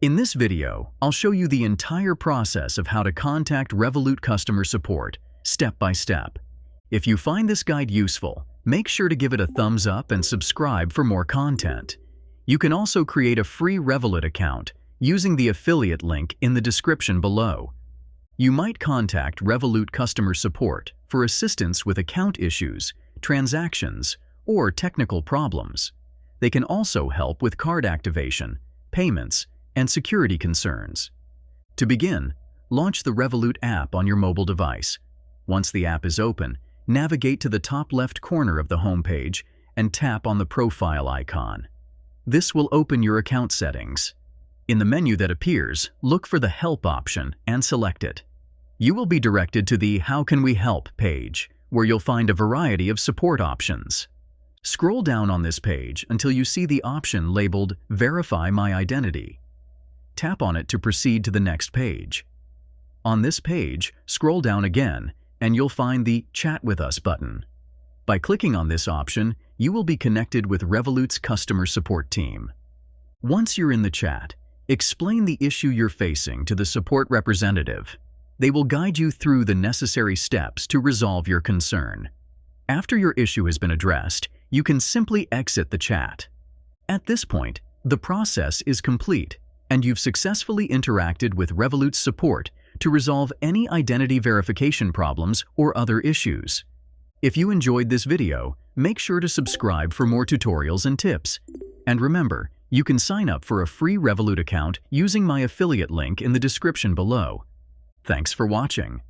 In this video, I'll show you the entire process of how to contact Revolut customer support, step by step. If you find this guide useful, make sure to give it a thumbs up and subscribe for more content. You can also create a free Revolut account using the affiliate link in the description below. You might contact Revolut customer support for assistance with account issues, transactions, or technical problems. They can also help with card activation, payments, and security concerns. To begin, launch the Revolut app on your mobile device. Once the app is open, navigate to the top left corner of the homepage and tap on the profile icon. This will open your account settings. In the menu that appears, look for the Help option and select it. You will be directed to the How Can We Help page, where you'll find a variety of support options. Scroll down on this page until you see the option labeled Verify My Identity. Tap on it to proceed to the next page. On this page, scroll down again, and you'll find the Chat with Us button. By clicking on this option, you will be connected with Revolut's customer support team. Once you're in the chat, explain the issue you're facing to the support representative. They will guide you through the necessary steps to resolve your concern. After your issue has been addressed, you can simply exit the chat. At this point, the process is complete, and you've successfully interacted with Revolut's support to resolve any identity verification problems or other issues. If you enjoyed this video, make sure to subscribe for more tutorials and tips. And remember, you can sign up for a free Revolut account using my affiliate link in the description below. Thanks for watching.